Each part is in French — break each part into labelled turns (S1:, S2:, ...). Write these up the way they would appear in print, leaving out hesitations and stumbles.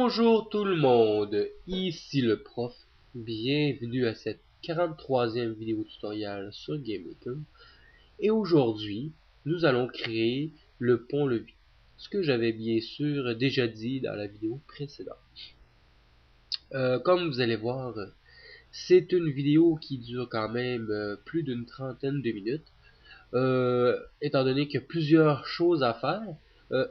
S1: Bonjour tout le monde, ici le prof, bienvenue à cette 43e vidéo tutoriel sur GameMaker. Et aujourd'hui, nous allons créer le pont-levis, ce que j'avais bien sûr déjà dit dans la vidéo précédente. Comme vous allez voir, c'est une vidéo qui dure quand même plus d'une trentaine de minutes. Étant donné qu'il y a plusieurs choses à faire,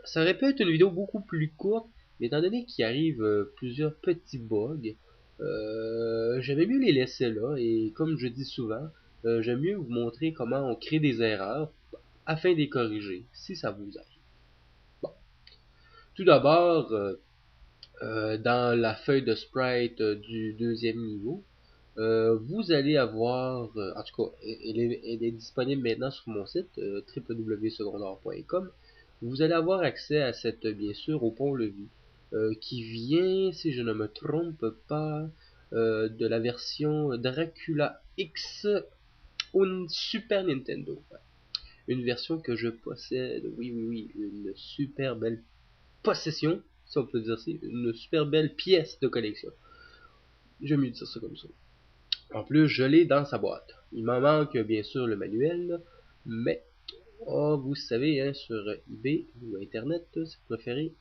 S1: ça aurait pu être une vidéo beaucoup plus courte, mais étant donné qu'il arrive plusieurs petits bugs, j'aimais mieux les laisser là, et comme je dis souvent, j'aime mieux vous montrer comment on crée des erreurs afin de les corriger, si ça vous aide. Bon. Tout d'abord, dans la feuille de sprite du deuxième niveau, vous allez avoir, en tout cas, elle est disponible maintenant sur mon site, www.secondaire.com. Vous allez avoir accès à cette, bien sûr, au pont-levis, qui vient, si je ne me trompe pas, de la version Dracula X ou Super Nintendo. Une version que je possède, oui, une super belle possession, si on peut dire ça, une super belle pièce de collection. J'aime mieux dire ça comme ça. En plus, je l'ai dans sa boîte. Il m'en manque bien sûr le manuel, mais vous savez, hein, sur eBay ou Internet, si vous préférez,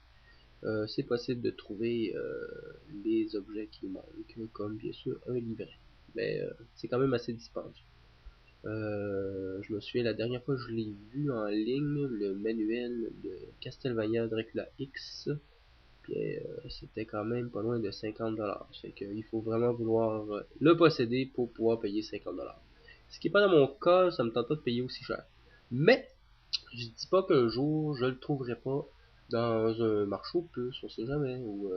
S1: c'est possible de trouver les objets qui manquent, comme bien sûr un livret. Mais c'est quand même assez dispendieux. Je me souviens, la dernière fois que je l'ai vu en ligne, le manuel de Castlevania Dracula X, c'était quand même pas loin de 50$. Fait qu'il faut vraiment vouloir le posséder pour pouvoir payer 50$. Ce qui est pas dans mon cas, ça me tente pas de payer aussi cher. Mais, je dis pas qu'un jour, je le trouverai pas dans un marché aux puces, on sait jamais, ou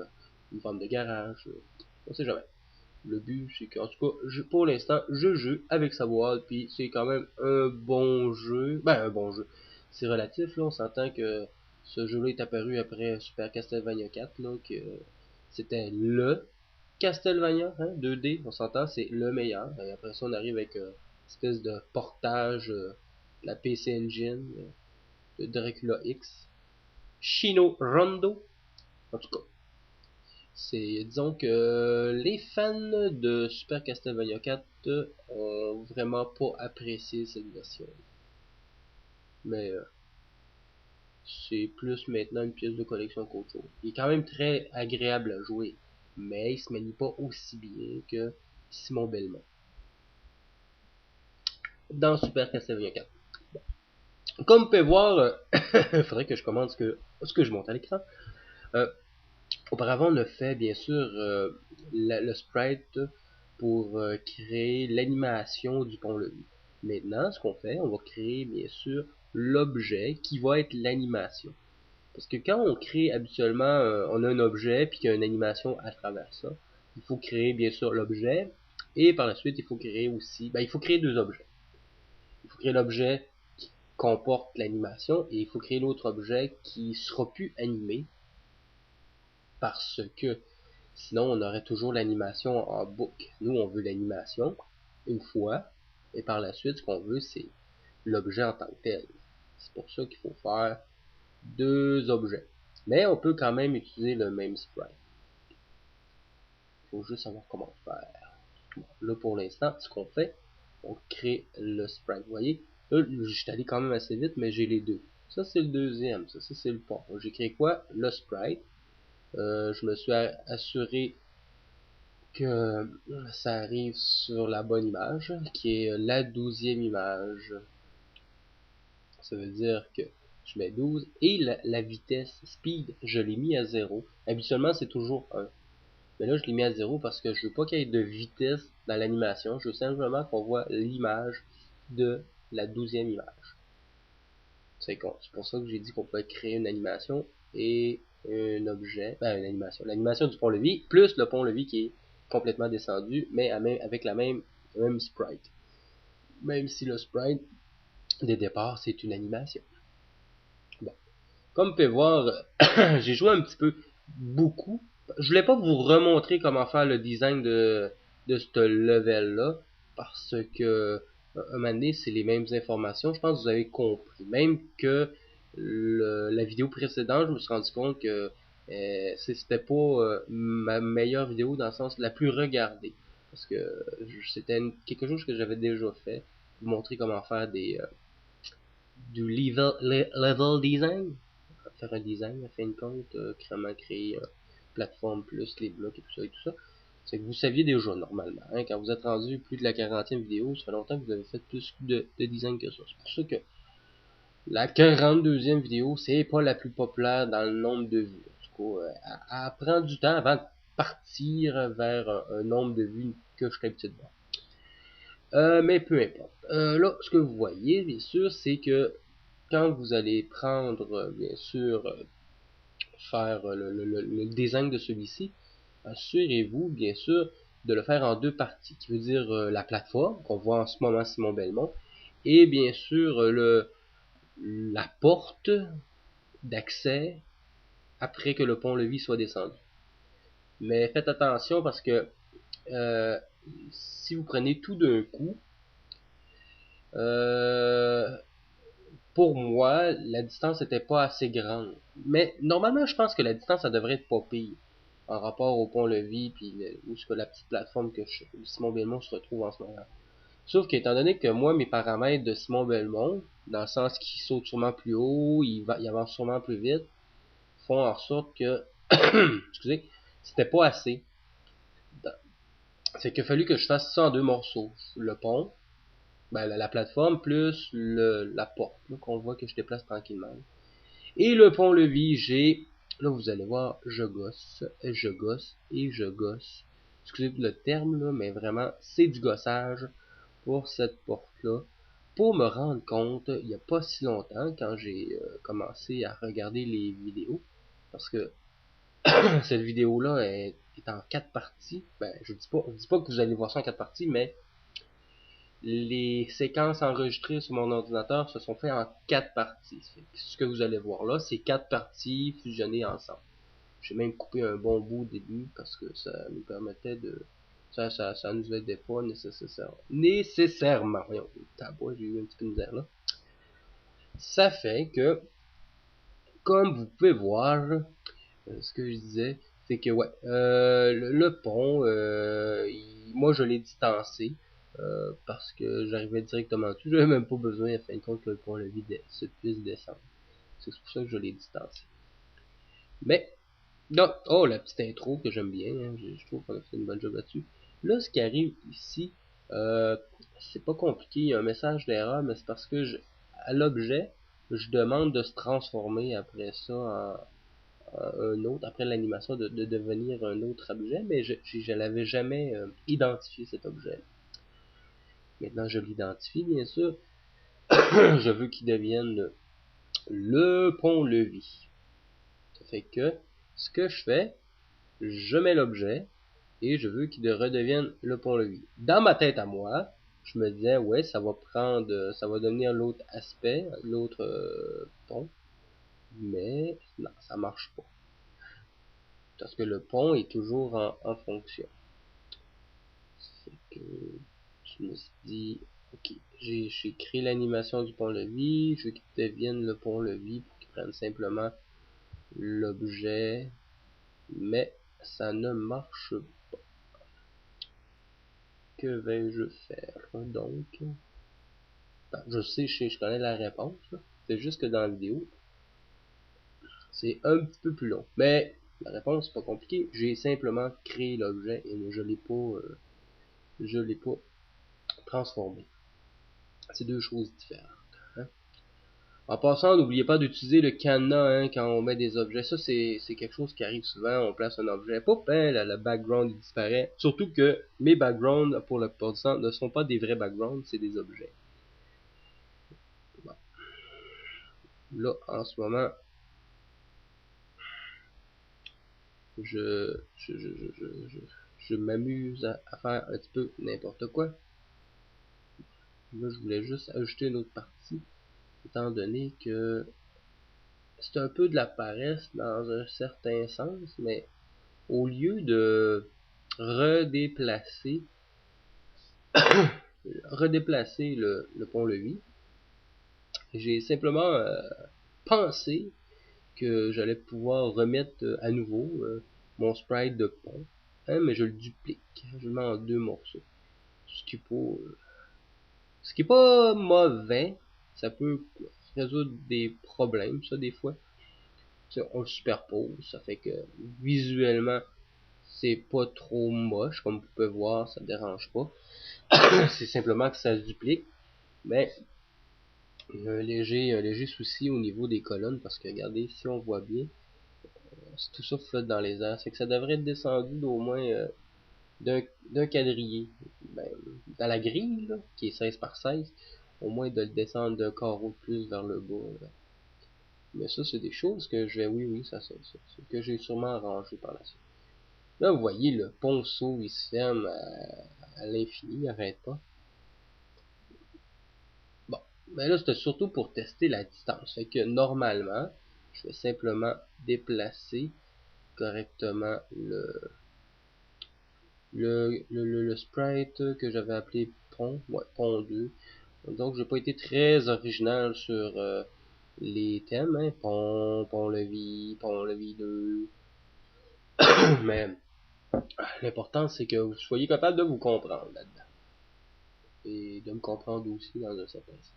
S1: une vente de garage, on sait jamais. Le but, c'est qu'en tout cas, pour l'instant, je joue avec sa boîte, puis c'est quand même un bon jeu. Ben, un bon jeu. C'est relatif, là, on s'entend que ce jeu-là est apparu après Super Castlevania 4, là, que c'était le Castlevania, hein, 2D, on s'entend, c'est le meilleur. Et après ça, on arrive avec une espèce de portage de la PC Engine, de Dracula X. Shino Rondo, en tout cas. Disons que les fans de Super Castlevania 4 ont vraiment pas apprécié cette version. Mais c'est plus maintenant une pièce de collection qu'autre chose. Il est quand même très agréable à jouer, mais il se manie pas aussi bien que Simon Belmont dans Super Castlevania 4. Comme vous pouvez voir, il faudrait que je commande ce que je monte à l'écran. Auparavant, on a fait bien sûr le sprite pour créer l'animation du pont-levis. Maintenant, ce qu'on fait, on va créer bien sûr l'objet qui va être l'animation. Parce que quand on crée habituellement, on a un objet puis qu'il y a une animation à travers ça. Il faut créer bien sûr l'objet et par la suite il faut créer aussi, il faut créer deux objets. Il faut créer l'objet qui comporte l'animation et il faut créer l'autre objet qui sera plus animé parce que sinon on aurait toujours l'animation en boucle. Nous on veut l'animation une fois et par la suite ce qu'on veut c'est l'objet en tant que tel. C'est pour ça qu'il faut faire deux objets. Mais on peut quand même utiliser le même sprite. Il faut juste savoir comment faire. Bon, là pour l'instant, ce qu'on fait, on crée le sprite. Vous voyez, là je suis allé quand même assez vite, mais j'ai les deux. Ça c'est le deuxième, ça c'est le pont. J'ai créé quoi? Le sprite. Je me suis assuré que ça arrive sur la bonne image, qui est la 12e image. Ça veut dire que je mets 12 et la vitesse speed, je l'ai mis à 0. Habituellement, c'est toujours 1. Mais là, je l'ai mis à 0 parce que je veux pas qu'il y ait de vitesse dans l'animation. Je veux simplement qu'on voit l'image de la 12e image. C'est pour ça que j'ai dit qu'on pouvait créer une animation et un objet, une animation. L'animation du pont-levis, plus le pont-levis qui est complètement descendu, mais avec le même sprite. Même si le sprite des départs, c'est une animation. Bon. Comme vous pouvez voir, j'ai joué un petit peu beaucoup. Je voulais pas vous remontrer comment faire le design de ce level-là, parce que un moment donné, c'est les mêmes informations. Je pense que vous avez compris. Même que la vidéo précédente, je me suis rendu compte que C'était pas ma meilleure vidéo dans le sens la plus regardée. Parce que c'était quelque chose que j'avais déjà fait. Vous montrer comment faire du level design. Faire un design à fin de compte, comment créer une plateforme plus les blocs et tout ça et tout ça. C'est que vous saviez déjà normalement. Hein, quand vous êtes rendu plus de la 40e vidéo, ça fait longtemps que vous avez fait plus de design que ça. C'est pour ça que la 42e vidéo, c'est pas la plus populaire dans le nombre de vues. En tout cas, elle prend du temps avant de partir vers un nombre de vues que je suis habitué de voir. Mais peu importe. Là, ce que vous voyez, bien sûr, c'est que quand vous allez prendre, bien sûr, faire le design de celui-ci, assurez-vous, bien sûr, de le faire en deux parties, qui veut dire la plateforme, qu'on voit en ce moment Simon Belmont, et bien sûr la porte d'accès après que le pont-levis soit descendu. Mais faites attention parce que euh, si vous prenez tout d'un coup, euh, pour moi, la distance n'était pas assez grande. Mais normalement, je pense que la distance, ça devrait être pas pire en rapport au pont-levis puis où ce que la petite plateforme que Simon Belmont se retrouve en ce moment. Sauf qu'étant donné que moi, mes paramètres de Simon Belmont, dans le sens qu'il saute sûrement plus haut, il avance sûrement plus vite, font en sorte que, excusez, c'était pas assez. C'est qu'il a fallu que je fasse ça en deux morceaux. Le pont, ben, la plateforme, plus la porte, qu'on voit que je déplace tranquillement. Et le pont-levis, là vous allez voir, je gosse et je gosse. Excusez le terme, là, mais vraiment, c'est du gossage pour cette porte-là. Pour me rendre compte, il n'y a pas si longtemps, quand j'ai commencé à regarder les vidéos, parce que cette vidéo-là est en 4 parties. Ben, je dis pas que vous allez voir ça en 4 parties, mais les séquences enregistrées sur mon ordinateur se sont faites en 4 parties. Ce que vous allez voir là, c'est 4 parties fusionnées ensemble. J'ai même coupé un bon bout au début parce que ça nous permettait de... Ça nous aidait pas nécessairement. Voyons, tabois, j'ai eu un petit peu de misère là. Ça fait que, comme vous pouvez voir, ce que je disais, c'est que ouais, le pont, moi je l'ai distancé parce que j'arrivais directement dessus. J'avais même pas besoin, à fin de compte, que le pont-levis se puisse descendre. C'est pour ça que je l'ai distancé. Mais, non, oh, la petite intro que j'aime bien, hein, je trouve qu'on a fait une bonne job là-dessus. Là, ce qui arrive ici, c'est pas compliqué, il y a un message d'erreur, mais c'est parce que à l'objet, je demande de se transformer après ça un autre, après l'animation, de devenir un autre objet, mais je l'avais jamais identifié cet objet. Maintenant, je l'identifie, bien sûr. Je veux qu'il devienne le pont-levis. Ça fait que, ce que je fais, je mets l'objet, et je veux qu'il redevienne le pont-levis. Dans ma tête à moi, je me disais, ouais, ça va devenir l'autre aspect, l'autre pont, mais non, ça marche pas. Parce que le pont est toujours en fonction. Fait que je me suis dit, ok, j'ai créé l'animation du pont-levis, je veux qu'il devienne le pont-levis pour qu'il prenne simplement l'objet, mais ça ne marche pas. Que vais-je faire donc? Ben, je connais la réponse, c'est juste que dans la vidéo, c'est un petit peu plus long. Mais la réponse, c'est pas compliqué, j'ai simplement créé l'objet et je l'ai pas transformé. C'est deux choses différentes. Hein. En passant, n'oubliez pas d'utiliser le cadenas quand on met des objets. Ça, c'est quelque chose qui arrive souvent. On place un objet, pop, le background il disparaît. Surtout que mes backgrounds, pour le pour temps, ne sont pas des vrais backgrounds, c'est des objets. Bon. Là, en ce moment, je, je, je, je, je m'amuse à faire un petit peu n'importe quoi. Là, je voulais juste ajouter une autre partie, étant donné que c'est un peu de la paresse dans un certain sens, mais au lieu de redéplacer le pont-levis, j'ai simplement pensé que j'allais pouvoir remettre à nouveau mon sprite de pont, hein, mais je le duplique, je le mets en 2 morceaux, ce qui est pas mauvais, ça peut résoudre des problèmes, ça, des fois. T'sais, on le superpose, ça fait que visuellement c'est pas trop moche, comme vous pouvez voir, ça dérange pas. C'est simplement que ça se duplique, mais il y a un léger souci au niveau des colonnes, parce que regardez, si on voit bien, tout ça flotte dans les airs, c'est que ça devrait être descendu d'au moins d'un quadrillé. Ben, dans la grille, là, qui est 16 par 16, au moins de le descendre d'un carreau de plus vers le bas. Là. Mais ça, c'est des choses que je vais, oui, ça, c'est que j'ai sûrement arrangé par la suite. Là, vous voyez, le ponceau, il se ferme à l'infini, il n'arrête pas. Bon, mais là, c'était surtout pour tester la distance. Fait que normalement, je vais simplement déplacer correctement le sprite que j'avais appelé pont, ouais, pont 2. Donc, j'ai pas été très original sur les thèmes, hein, pont-levis 2. Mais l'important, c'est que vous soyez capable de vous comprendre là-dedans. Et de me comprendre aussi dans un certain sens.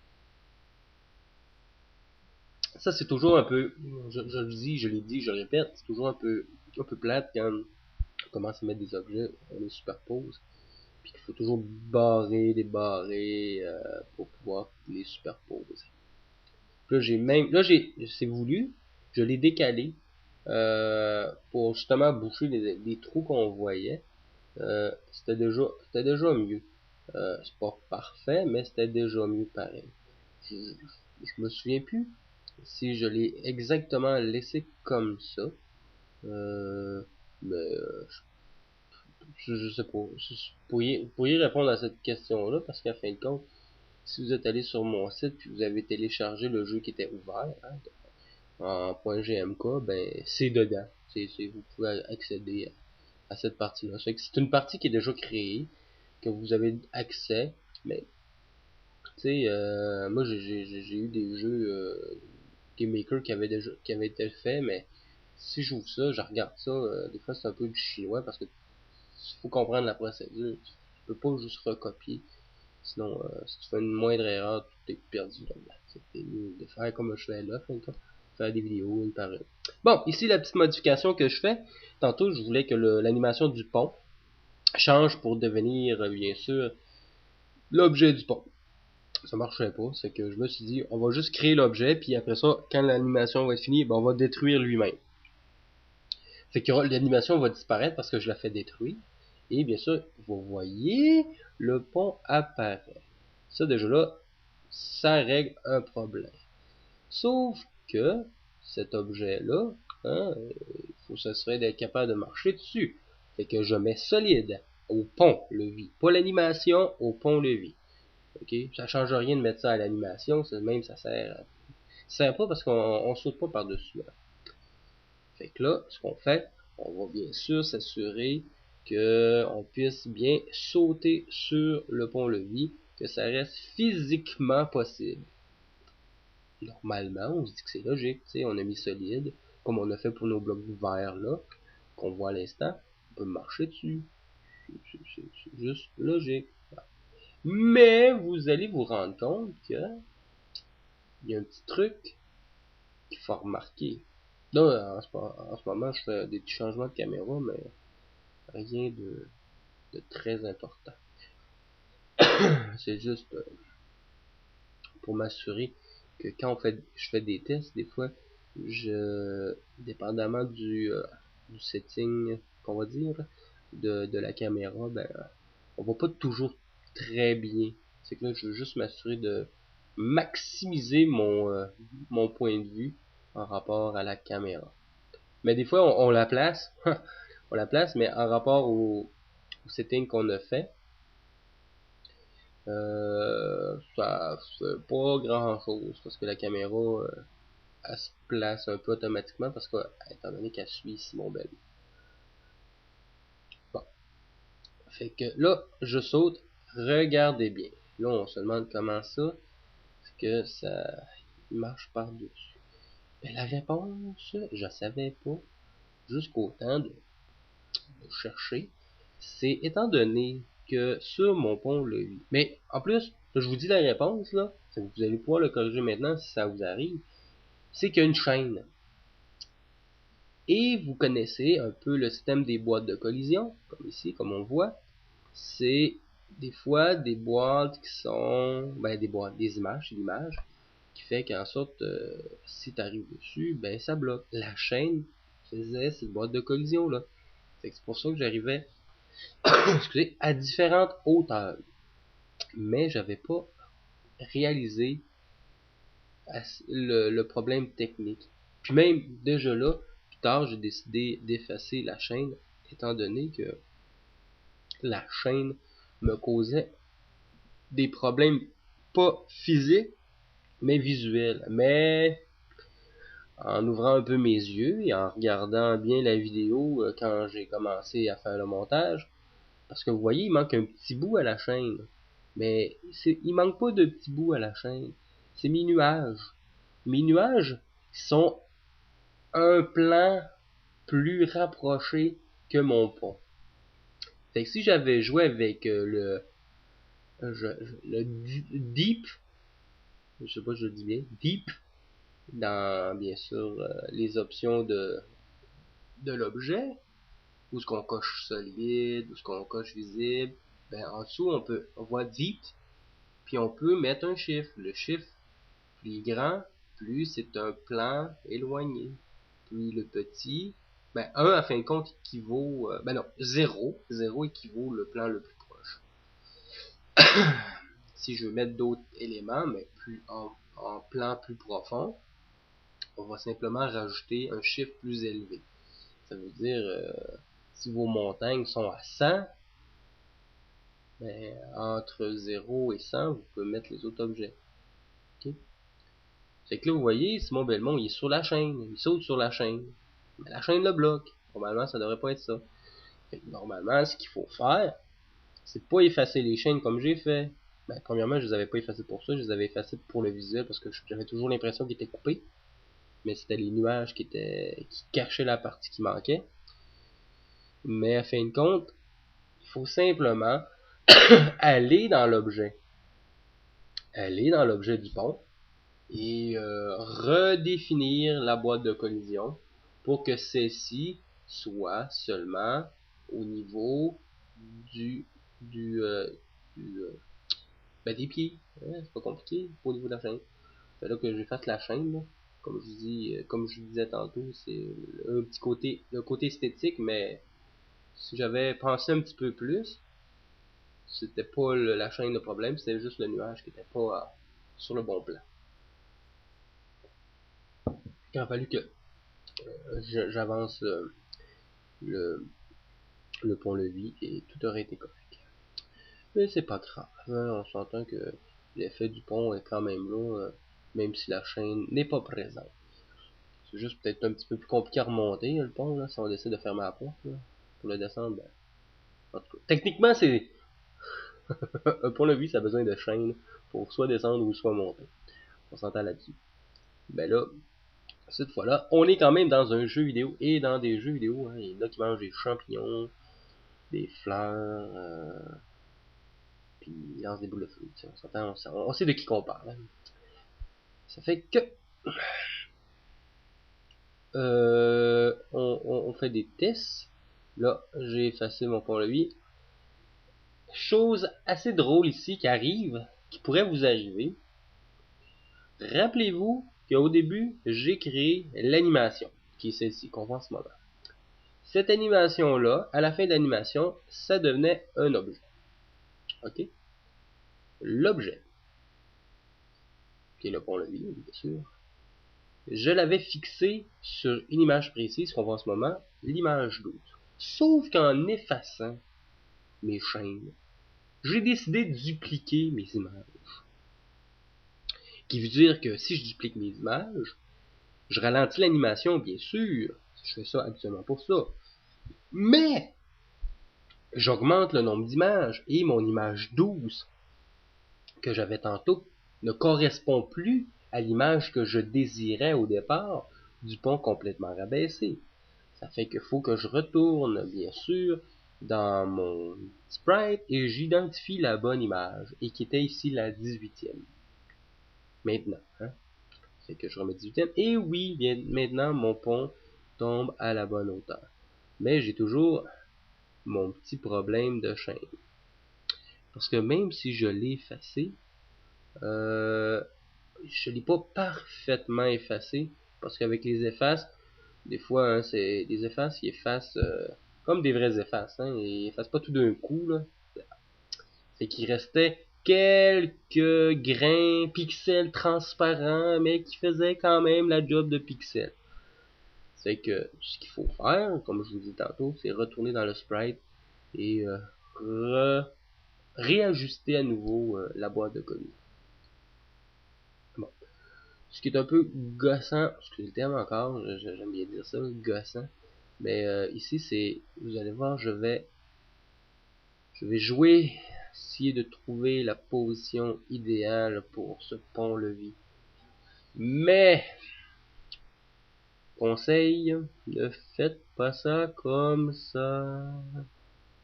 S1: Ça, c'est toujours un peu, je le dis, je l'ai dit, je le répète, c'est toujours un peu plate quand on commence à mettre des objets, on les superpose, puis qu'il faut toujours débarrer pour pouvoir les superposer. C'est voulu, je l'ai décalé pour justement boucher les trous qu'on voyait. C'était déjà mieux. C'est pas parfait, mais c'était déjà mieux pareil. Je me souviens plus si je l'ai exactement laissé comme ça. Mais je sais pas. Vous pourriez répondre à cette question-là, parce qu'à fin de compte, si vous êtes allé sur mon site et vous avez téléchargé le jeu qui était ouvert hein, en .gmk, ben c'est dedans. Vous pouvez accéder à cette partie-là. C'est une partie qui est déjà créée, que vous avez accès, mais tu sais, moi j'ai eu des jeux Game Maker qui avaient été faits, mais si j'ouvre ça, je regarde ça, des fois c'est un peu du chinois parce que faut comprendre la procédure. Tu peux pas juste recopier. Sinon, si tu fais une moindre erreur, tout est perdu là-dedans. C'est mieux de faire comme je fais là, faire des vidéos une par une. Bon, ici la petite modification que je fais. Tantôt, je voulais que l'animation du pont change pour devenir, bien sûr, l'objet du pont. Ça marchait pas, c'est que je me suis dit, on va juste créer l'objet, puis après ça, quand l'animation va être finie, ben on va détruire lui-même. Fait que l'animation va disparaître parce que je la fais détruire. Et bien sûr, vous voyez, le pont apparaît. Ça déjà là, ça règle un problème. Sauf que cet objet-là, hein, ça serait d'être capable de marcher dessus. Fait que je mets solide au pont-levis. Pas l'animation, au pont-levis. Ok? Ça change rien de mettre ça à l'animation, même ça sert pas parce qu'on saute pas par-dessus. Hein. Fait que là, ce qu'on fait, on va bien sûr s'assurer qu'on puisse bien sauter sur le pont-levis, que ça reste physiquement possible. Normalement, on se dit que c'est logique, tu sais, on a mis solide, comme on a fait pour nos blocs verts là, qu'on voit à l'instant, on peut marcher dessus. C'est juste logique. Mais vous allez vous rendre compte que il y a un petit truc qu'il faut remarquer. Là, en ce moment, je fais des petits changements de caméra, mais rien de très important. C'est juste pour m'assurer que quand je fais des tests, des fois, dépendamment du setting qu'on va dire, de la caméra, ben, on va pas toujours très bien. C'est que là, je veux juste m'assurer de maximiser mon point de vue en rapport à la caméra. Mais des fois, on la place, on la place, mais en rapport au setting qu'on a fait, ça fait pas grand chose parce que la caméra elle se place un peu automatiquement parce que étant donné qu'elle suit Simon Bell. Bon. Fait que là, je saute, regardez bien. Là, on se demande comment ça, c'est que ça marche par-dessus. Ben, la réponse, je savais pas jusqu'au temps de chercher. C'est étant donné que sur mon pont-levis. Mais en plus, je vous dis la réponse, là. Vous allez pouvoir le corriger maintenant si ça vous arrive. C'est qu'il y a une chaîne. Et vous connaissez un peu le système des boîtes de collision, comme ici, comme on voit. C'est des fois des boîtes qui sont, des images, c'est l'image, qui fait qu'en sorte, si tu arrives dessus, ben ça bloque. La chaîne faisait cette boîte de collision là. C'est pour ça que j'arrivais, excusez, à différentes hauteurs. Mais j'avais pas réalisé le problème technique. Puis même déjà là, plus tard, j'ai décidé d'effacer la chaîne, étant donné que la chaîne me causait des problèmes pas physiques, mais visuels. Mais en ouvrant un peu mes yeux et en regardant bien la vidéo quand j'ai commencé à faire le montage, parce que vous voyez, il manque un petit bout à la chaîne. Mais il manque pas de petit bout à la chaîne. C'est mes nuages. Mes nuages sont un plan plus rapproché que mon pont. Fait que si j'avais joué avec le deep, je sais pas si je le dis bien, deep, dans bien sûr les options de l'objet, où ce qu'on coche solide, où ce qu'on coche visible, ben en dessous on voit deep, puis on peut mettre un chiffre. Le chiffre plus grand, plus c'est un plan éloigné. Plus le petit, ben 1 à fin de compte équivaut, ben non, 0 équivaut le plan le plus proche. Si je veux mettre d'autres éléments, mais plus en plan plus profond, on va simplement rajouter un chiffre plus élevé. Ça veut dire, si vos montagnes sont à 100, ben, entre 0 et 100, vous pouvez mettre les autres objets. Okay? Fait que là, vous voyez, Simon Belmont, il est sur la chaîne, il saute sur la chaîne. Mais la chaîne le bloque. Normalement, ça devrait pas être ça. Fait que normalement, ce qu'il faut faire, c'est pas effacer les chaînes comme j'ai fait. Ben, premièrement, je les avais pas effacées pour ça, je les avais effacées pour le visuel parce que j'avais toujours l'impression qu'ils étaient coupés. Mais c'était les nuages qui cachaient la partie qui manquait. Mais à fin de compte, il faut simplement aller dans l'objet. Aller dans l'objet du pont et redéfinir la boîte de collision pour que celle-ci soit seulement au niveau du des pieds. C'est pas compliqué, pas au niveau de la chaîne. C'est là que j'efface la chaîne. Là. Comme je disais tantôt, c'est un petit côté, le côté esthétique, mais si j'avais pensé un petit peu plus, c'était pas la chaîne le problème, c'était juste le nuage qui était pas sur le bon plan. Il a fallu que j'avance le, le pont-levis et tout aurait été correct. Mais c'est pas grave, hein, on s'entend que l'effet du pont est quand même là, même si la chaîne n'est pas présente. C'est juste peut-être un petit peu plus compliqué à remonter, le pont, là, si on décide de fermer la porte. Là. Pour le descendre, ben, en tout cas. Techniquement, c'est un pont-levis, ça a besoin de chaîne pour soit descendre ou soit monter. On s'entend là-dessus. Ben là, cette fois-là, on est quand même dans un jeu vidéo, et dans des jeux vidéo, hein, il y en a qui mangent des champignons, des fleurs, puis ils lancent des boules de feu. On s'entend, on sait de qui qu'on parle. Hein. Ça fait que on fait des tests. Là, j'ai effacé mon pont-levis. Chose assez drôle ici qui arrive, qui pourrait vous arriver. Rappelez-vous qu'au début, j'ai créé l'animation, qui est celle-ci, qu'on voit en ce moment. Cette animation-là, à la fin de l'animation, ça devenait un objet. OK? L'objet, qui est le pont-levis, bien sûr, je l'avais fixé sur une image précise qu'on voit en ce moment, l'image 12. Sauf qu'en effaçant mes chaînes, j'ai décidé de dupliquer mes images. Qui veut dire que si je duplique mes images, je ralentis l'animation, bien sûr. Je fais ça habituellement pour ça. Mais, j'augmente le nombre d'images et mon image 12 que j'avais tantôt ne correspond plus à l'image que je désirais au départ du pont complètement rabaissé. Ça fait qu'il faut que je retourne, bien sûr, dans mon sprite et j'identifie la bonne image, et qui était ici la 18e. Maintenant, hein, c'est que je remets 18e, et oui, bien maintenant mon pont tombe à la bonne hauteur. Mais j'ai toujours mon petit problème de chaîne. Parce que même si je l'ai effacé, je l'ai pas parfaitement effacé, parce qu'avec les effaces, des fois, hein, c'est des effaces, ils effacent comme des vrais effaces, hein, ils effacent pas tout d'un coup, là. C'est qu'il restait quelques grains, pixels transparents, mais qui faisaient quand même la job de pixels. C'est que ce qu'il faut faire, comme je vous dis tantôt, c'est retourner dans le sprite et réajuster à nouveau la boîte de collision. Bon. Ce qui est un peu gossant, excusez le terme encore, j'aime bien dire ça, gossant. Mais ici, c'est, vous allez voir, je vais jouer, essayer de trouver la position idéale pour ce pont-levis. Mais, conseil, ne faites pas ça comme ça.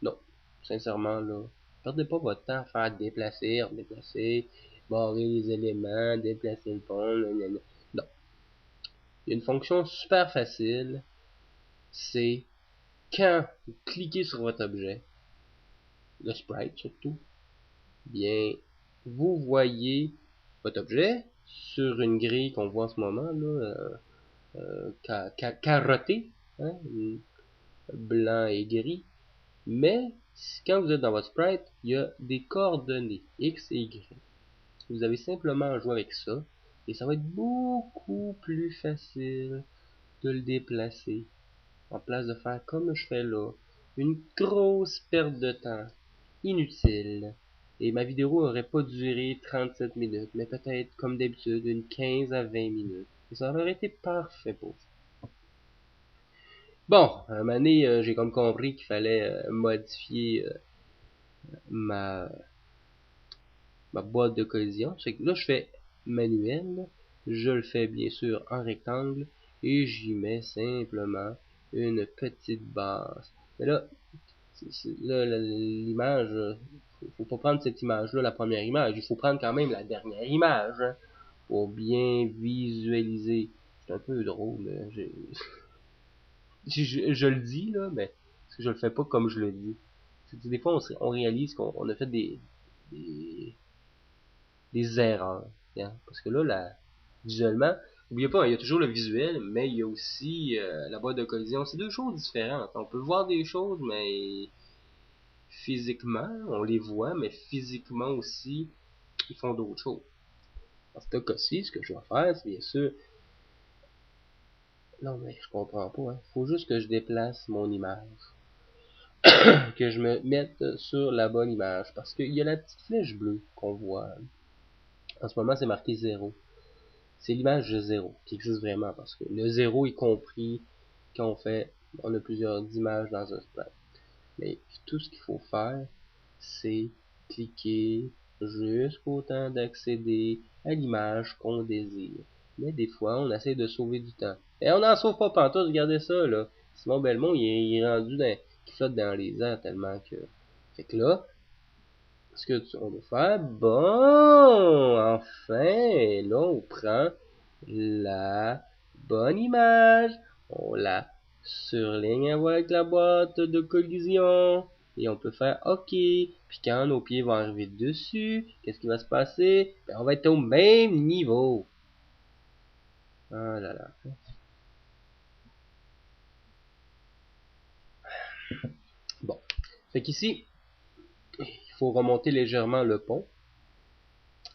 S1: Non, sincèrement, là, perdez pas votre temps à faire déplacer, redéplacer, barrer les éléments, déplacer le pont, nanana. Non. Il y a une fonction super facile, c'est quand vous cliquez sur votre objet, le sprite surtout, bien, vous voyez votre objet sur une grille qu'on voit en ce moment, là, carotté, hein, blanc et gris, mais quand vous êtes dans votre sprite, il y a des coordonnées X et Y. Vous avez simplement à jouer avec ça, et ça va être beaucoup plus facile de le déplacer, en place de faire comme je fais là, une grosse perte de temps, inutile. Et ma vidéo aurait pas duré 37 minutes, mais peut-être comme d'habitude une 15 à 20 minutes. Et ça aurait été parfait pour ça. Bon, à un moment donné, j'ai comme compris qu'il fallait modifier ma boîte de collision. C'est que là, je fais manuel. Je le fais bien sûr en rectangle. Et j'y mets simplement une petite base. Mais là, l'image, faut pas prendre cette image-là, la première image. Il faut prendre quand même la dernière image, hein, pour bien visualiser. C'est un peu drôle. Je le dis, là, mais parce que je le fais pas comme je le dis. Des fois, on réalise qu'on a fait des, des erreurs. Hein, parce que là, visuellement, n'oubliez pas, il y a toujours le visuel, mais il y a aussi la boîte de collision. C'est deux choses différentes. On peut voir des choses, mais physiquement, on les voit, mais physiquement aussi, ils font d'autres choses. Dans ce cas-ci, ce que je vais faire, c'est bien sûr... Non, mais je comprends pas. Hein. Faut juste que je déplace mon image. Que je me mette sur la bonne image. Parce qu'il y a la petite flèche bleue qu'on voit. En ce moment, c'est marqué 0. C'est l'image de 0 qui existe vraiment. Parce que le 0 est compris quand on a plusieurs images dans un sprite. Mais tout ce qu'il faut faire, c'est cliquer jusqu'au temps d'accéder à l'image qu'on désire. Mais des fois, on essaie de sauver du temps. Et on n'en sauve pas pantoute, regardez ça, là. Simon Belmont, il est rendu qui flotte dans les airs tellement que... Fait que là, ce que on doit faire, bon, enfin, là, on prend la bonne image, on la surligne avec la boîte de collision, et on peut faire OK. Puis quand nos pieds vont arriver dessus, qu'est-ce qui va se passer? Ben, on va être au même niveau. Ah là là. Bon. Fait qu'ici, il faut remonter légèrement le pont.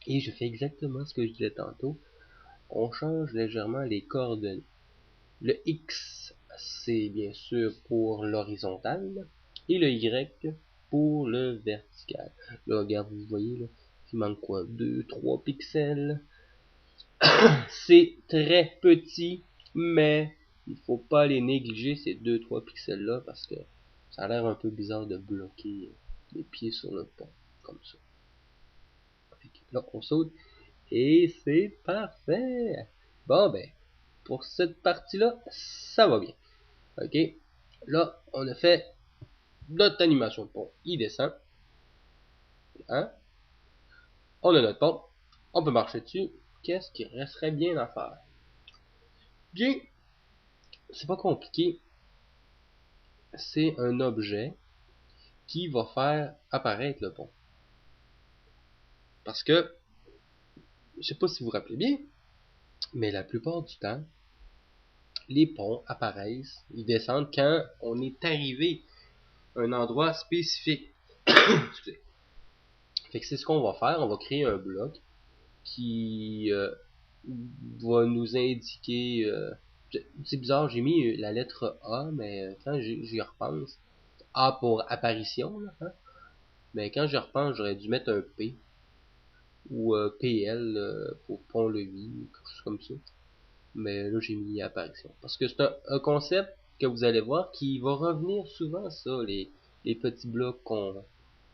S1: Et je fais exactement ce que je disais tantôt. On change légèrement les coordonnées. Le X, c'est bien sûr pour l'horizontal, et le Y pour le vertical. Là, regarde, vous voyez, là, il manque quoi? 2-3 pixels. C'est très petit, mais il faut pas les négliger, ces 2-3 pixels-là, parce que ça a l'air un peu bizarre de bloquer les pieds sur le pont, comme ça. Là, on saute, Et c'est parfait. Bon, ben, pour cette partie-là, ça va bien. OK? Là, on a fait notre animation de pont. Il descend. Hein? On a notre pont. On peut marcher dessus. Qu'est-ce qui resterait bien à faire? Bien, c'est pas compliqué. C'est un objet qui va faire apparaître le pont. Parce que, je sais pas si vous vous rappelez bien, mais la plupart du temps, les ponts apparaissent, ils descendent quand on est arrivé à un endroit spécifique. Excusez. Fait que c'est ce qu'on va faire, on va créer un bloc qui va nous indiquer... c'est bizarre, j'ai mis la lettre A, mais quand j'y repense, A pour apparition, là, hein? Mais quand j'y repense, j'aurais dû mettre un P ou PL pour pont-levis, quelque chose comme ça. Mais là, j'ai mis apparition. Parce que c'est un concept que vous allez voir qui va revenir souvent, ça, les petits blocs qu'on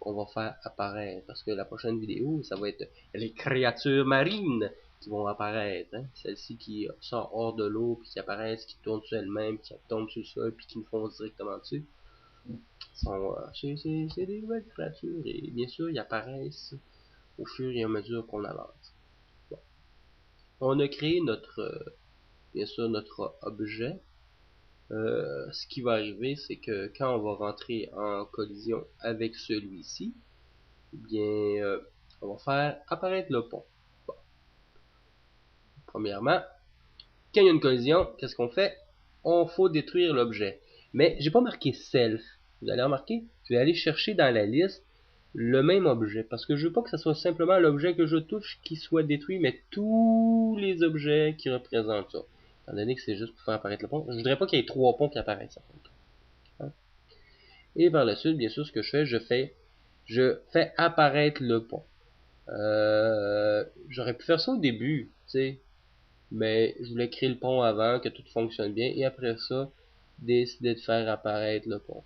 S1: va faire apparaître. Parce que la prochaine vidéo, ça va être les créatures marines qui vont apparaître. Hein? Celles-ci qui sortent hors de l'eau, puis qui apparaissent, qui tournent sur elles-mêmes, qui tombent sur le sol, puis qui nous foncent directement dessus. C'est des nouvelles créatures, et bien sûr, ils apparaissent au fur et à mesure qu'on avance. Bon. On a créé bien sûr, notre objet. Ce qui va arriver, c'est que quand on va rentrer en collision avec celui-ci, eh bien, on va faire apparaître le pont. Bon. Premièrement, quand il y a une collision, qu'est-ce qu'on fait? On faut détruire l'objet. Mais j'ai pas marqué self. Vous allez remarquer, je vais aller chercher dans la liste le même objet, parce que je veux pas que ce soit simplement l'objet que je touche qui soit détruit, mais tous les objets qui représentent ça. Étant donné que c'est juste pour faire apparaître le pont, je voudrais pas qu'il y ait 3 ponts qui apparaissent. Hein? Et par la suite, bien sûr, ce que je fais apparaître le pont. J'aurais pu faire ça au début, tu sais, mais je voulais créer le pont avant, que tout fonctionne bien, et après ça, décider de faire apparaître le pont.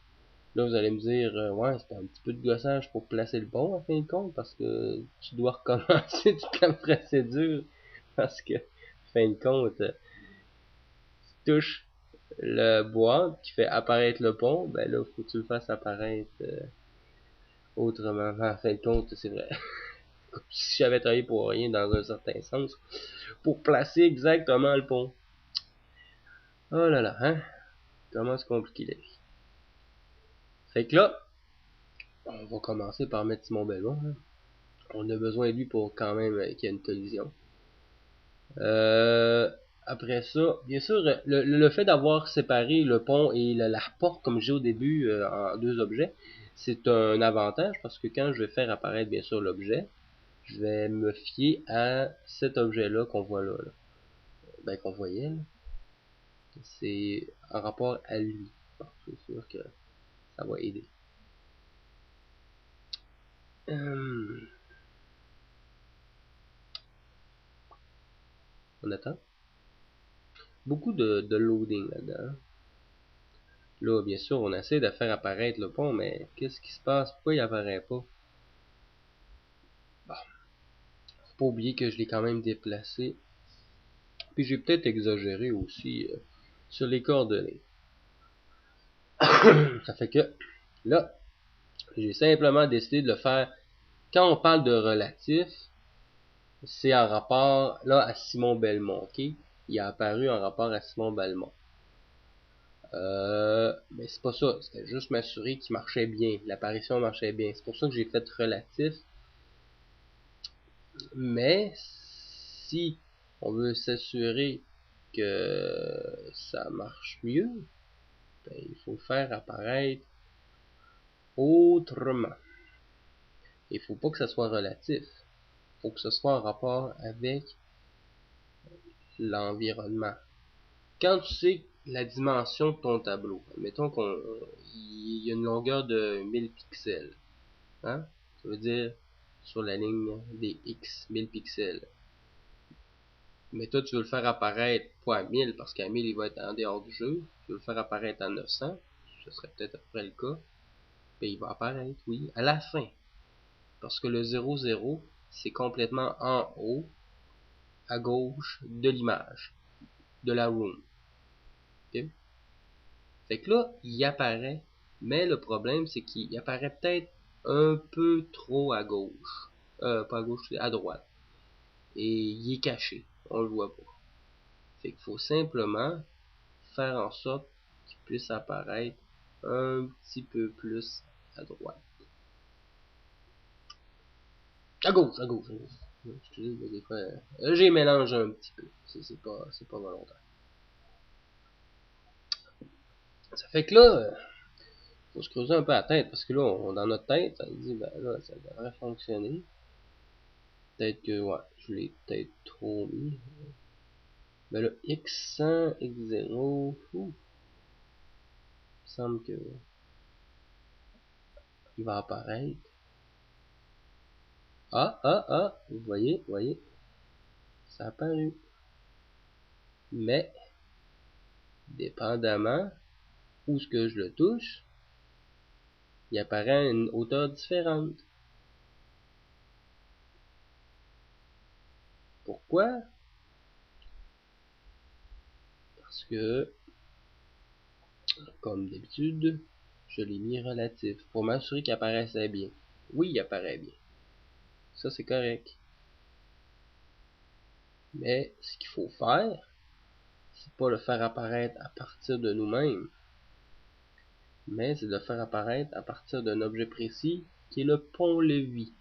S1: Là, vous allez me dire, ouais, c'était un petit peu de gossage pour placer le pont, en fin de compte, parce que tu dois recommencer toute la procédure, parce que, en fin de compte, tu touches le boîte qui fait apparaître le pont, ben là, faut que tu le fasses apparaître autrement. En fin de compte, c'est vrai. Si j'avais travaillé pour rien dans un certain sens, pour placer exactement le pont. Oh là là, hein? Comment c'est compliqué la vie. Fait que là, on va commencer par mettre Simon Belmont. Hein. On a besoin de lui pour quand même qu'il y ait une collision. Après ça, bien sûr, le fait d'avoir séparé le pont et la porte, comme j'ai au début, en deux objets, c'est un avantage parce que quand je vais faire apparaître bien sûr l'objet, je vais me fier à cet objet-là qu'on voit là. Ben qu'on voyait là. C'est en rapport à lui. Bon, c'est sûr que ça va aider. On attend. Beaucoup de loading là-dedans. Là, bien sûr, on essaie de faire apparaître le pont, mais qu'est-ce qui se passe? Pourquoi il apparaît pas? Bon. Faut pas oublier que je l'ai quand même déplacé. Puis j'ai peut-être exagéré aussi sur les coordonnées. Ça fait que là, j'ai simplement décidé de le faire. Quand on parle de relatif, c'est en rapport là à Simon Belmont, ok? Il a apparu en rapport à Simon Belmont. Mais c'est pas ça, c'était juste m'assurer qu'il marchait bien, l'apparition marchait bien. C'est pour ça que j'ai fait relatif. Mais si on veut s'assurer que ça marche mieux, ben, il faut faire apparaître autrement. Il faut pas que ça soit relatif. Il faut que ce soit en rapport avec l'environnement. Quand tu sais la dimension de ton tableau, mettons qu'il y a une longueur de 1000 pixels, hein? Ça veut dire sur la ligne des X, 1000 pixels. Mais toi, tu veux le faire apparaître pas à 1000 parce qu'à 1000 il va être en dehors du jeu. Tu veux le faire apparaître à 900, ce serait peut-être à peu près le cas. Puis il va apparaître, oui, à la fin. Parce que le 0,0, c'est complètement en haut. à gauche de l'image, de la room. Okay? Fait que là, il apparaît, mais le problème, c'est qu'il apparaît peut-être un peu trop à gauche. Pas à gauche, à droite. Et il est caché. On le voit pas. Fait qu'il faut simplement faire en sorte qu'il puisse apparaître un petit peu plus à droite. À gauche, à gauche, à gauche. Excusez, des fois, j'ai mélangé un petit peu. C'est pas volontaire. Ça fait que là, faut se creuser un peu la tête, parce que là, dans notre tête, ça dit, ben là, ça devrait fonctionner. Peut-être que, ouais, je l'ai peut-être trop mis. Ben là, x100, x0, il me semble que il va apparaître. Vous voyez, ça a apparu. Mais, dépendamment où ce que je le touche, il apparaît à une hauteur différente. Pourquoi? Parce que, comme d'habitude, je l'ai mis relatif pour m'assurer qu'il apparaissait bien. Oui, il apparaît bien. Ça, c'est correct. Mais ce qu'il faut faire, c'est pas le faire apparaître à partir de nous-mêmes, mais c'est de le faire apparaître à partir d'un objet précis qui est le pont-levis.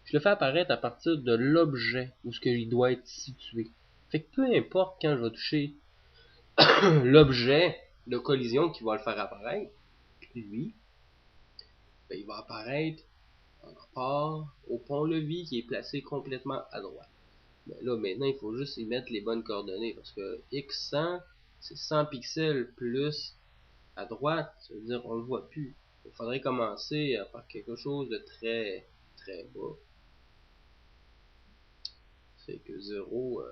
S1: Je le fais apparaître à partir de l'objet où ce qu'il doit être situé. Fait que peu importe quand je vais toucher l'objet de collision qui va le faire apparaître, lui, ben, il va apparaître en rapport au pont-levis qui est placé complètement à droite. Ben là, maintenant, il faut juste y mettre les bonnes coordonnées parce que x100, c'est 100 pixels plus à droite, ça veut dire on le voit plus. Il faudrait commencer par quelque chose de très très bas. C'est que 0,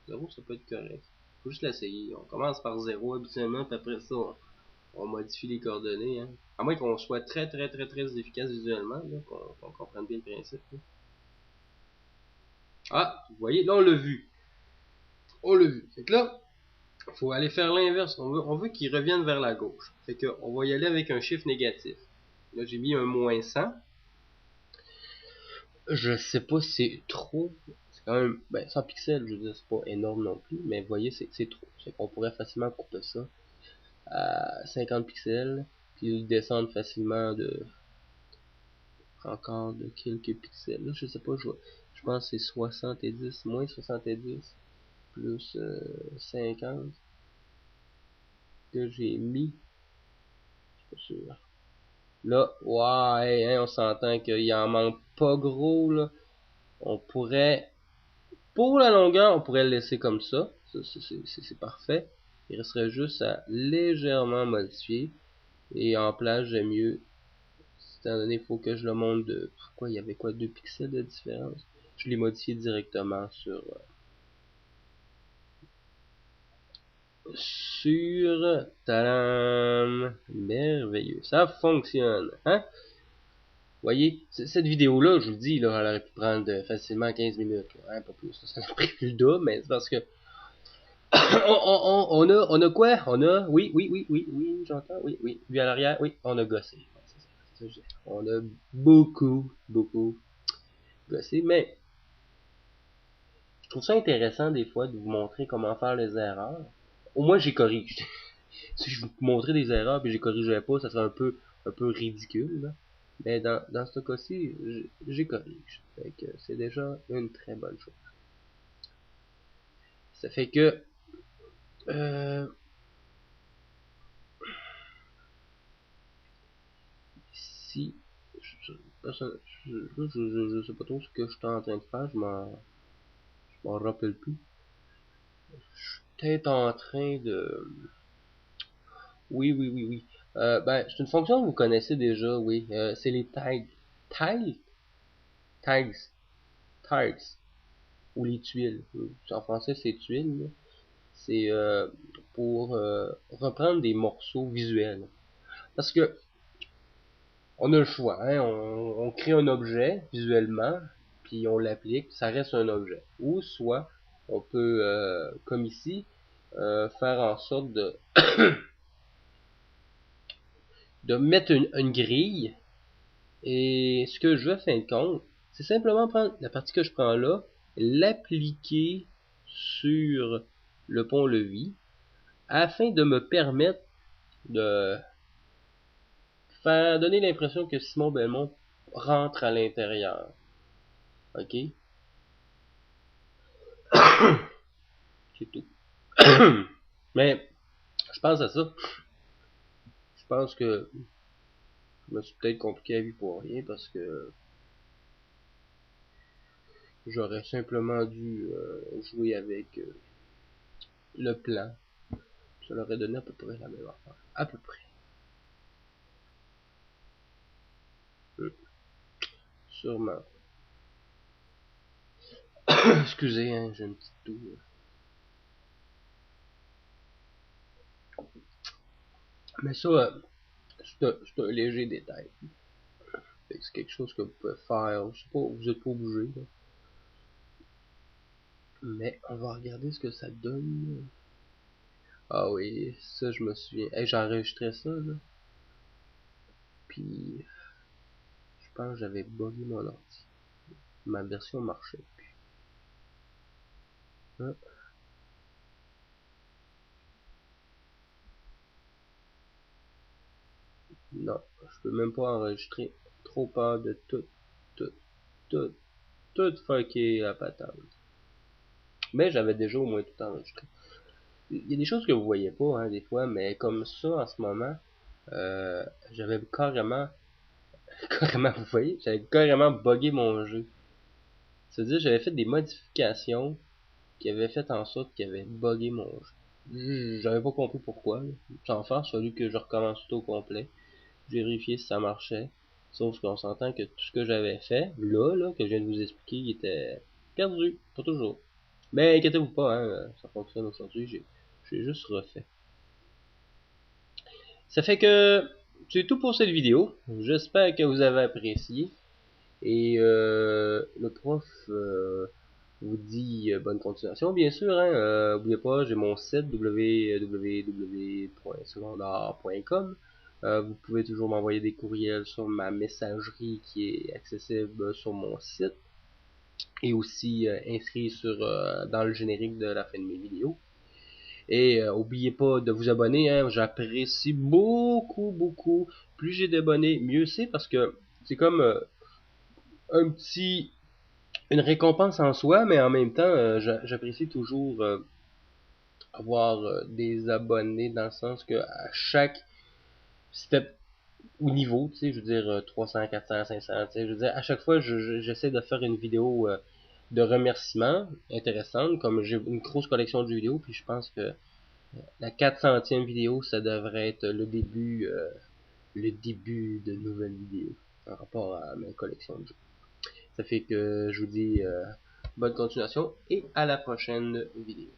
S1: 0 ça peut être correct. Faut juste l'essayer. On commence par 0 habituellement, puis après ça, on modifie les coordonnées. Hein. À moins qu'on soit très très très très efficace visuellement, qu'on comprenne bien le principe. Là. Ah, vous voyez, là on l'a vu. On l'a vu. Fait que là, faut aller faire l'inverse. On veut qu'il revienne vers la gauche. Fait que on va y aller avec un chiffre négatif. Là, j'ai mis un moins 100. Je sais pas si c'est trop. C'est quand même, 100 pixels, je veux dire, c'est pas énorme non plus. Mais vous voyez, c'est trop. C'est qu'on pourrait facilement couper ça à 50 pixels. Puis descendre facilement de encore de quelques pixels. Là, je sais pas, je pense que c'est 70, moins 70 plus 50 que j'ai mis. Je suis pas sûr. Là, ouais, hein, on s'entend qu'il en manque pas gros, là. On pourrait, pour la longueur, on pourrait le laisser comme ça. C'est parfait. Il resterait juste à légèrement modifier. Et en place, j'aime mieux. Étant donné, il faut que je le monte de, pourquoi il y avait quoi, 2 pixels de différence. Je l'ai modifié directement sur Tadam! Merveilleux. Ça fonctionne, hein? Voyez, cette vidéo-là, je vous dis, là, elle aurait pu prendre facilement 15 minutes, là, hein, pas plus. Ça a pris plus le double, mais c'est parce que on a quoi? On a, oui, j'entends, oui, vu à l'arrière, oui, on a gossé. Ouais, c'est ça, on a beaucoup gossé, mais je trouve ça intéressant des fois de vous montrer comment faire les erreurs. Au moins, j'ai corrigé. Si je vous montrais des erreurs et je les corrigeais pas, ça serait un peu ridicule, là. Mais dans ce cas-ci, j'ai corrigé. Fait que c'est déjà une très bonne chose. Ça fait que si je sais pas trop ce que je suis en train de faire, je m'en rappelle plus. Je suis peut-être en train de oui. C'est une fonction que vous connaissez déjà, oui. C'est les tags. Tags? Tags. Tags. Ou les tuiles. En français, c'est tuiles. Là. C'est pour reprendre des morceaux visuels. Parce que on a le choix, hein? On crée un objet visuellement, puis on l'applique, ça reste un objet. Ou soit on peut, comme ici, faire en sorte de mettre une grille. Et ce que je veux, fin de compte, c'est simplement prendre la partie que je prends là, l'appliquer sur le pont-levis, afin de me permettre de faire donner l'impression que Simon Belmont rentre à l'intérieur. Ok? C'est tout. Mais, je pense à ça. Je pense que je me suis peut-être compliqué la vie pour rien parce que j'aurais simplement dû jouer avec le plan. Ça leur aurait donné à peu près la même affaire. À peu près. Sûrement. Excusez, hein, j'ai une petite toux. Mais ça, c'est un léger détail. C'est quelque chose que vous pouvez faire. Je sais pas, vous êtes pas obligé. Là. Mais on va regarder ce que ça donne. Ah oui, ça je me souviens. Hey, j'ai enregistré ça là. Puis je pense que j'avais bugué mon ordi. Ma version marchait plus. Hein? Non, je peux même pas enregistrer. Trop peur de tout, tout, tout fucker la patente. Mais j'avais déjà au moins tout enregistré. Il y a des choses que vous voyez pas, hein, des fois, mais comme ça, en ce moment, j'avais carrément, carrément, vous voyez, j'avais carrément buggé mon jeu. C'est-à-dire, j'avais fait des modifications qui avaient fait en sorte qu'il avait buggé mon jeu. J'avais pas compris pourquoi. Sans faire, il a fallu que je recommence tout au complet. J'ai vérifié si ça marchait. Sauf qu'on s'entend que tout ce que j'avais fait, là, que je viens de vous expliquer, il était perdu. Pas toujours. Mais inquiétez-vous pas, hein, ça fonctionne aujourd'hui. J'ai juste refait. Ça fait que c'est tout pour cette vidéo. J'espère que vous avez apprécié. Et le prof vous dit bonne continuation, bien sûr. Hein. N'oubliez pas, j'ai mon site www.secondaire.com. Vous pouvez toujours m'envoyer des courriels sur ma messagerie qui est accessible sur mon site et aussi inscrit dans le générique de la fin de mes vidéos. Et oubliez pas de vous abonner, hein, j'apprécie beaucoup, beaucoup. Plus j'ai d'abonnés, mieux c'est parce que c'est comme une récompense en soi, mais en même temps, j'apprécie toujours avoir des abonnés dans le sens que à chaque step ou niveau, tu sais, je veux dire 300, 400, 500, tu sais, je veux dire à chaque fois, j'essaie de faire une vidéo de remerciements intéressante, comme j'ai une grosse collection de vidéos, puis je pense que la 400e vidéo, ça devrait être le début de nouvelles vidéos en rapport à ma collection de jeux. Ça fait que je vous dis bonne continuation et à la prochaine vidéo.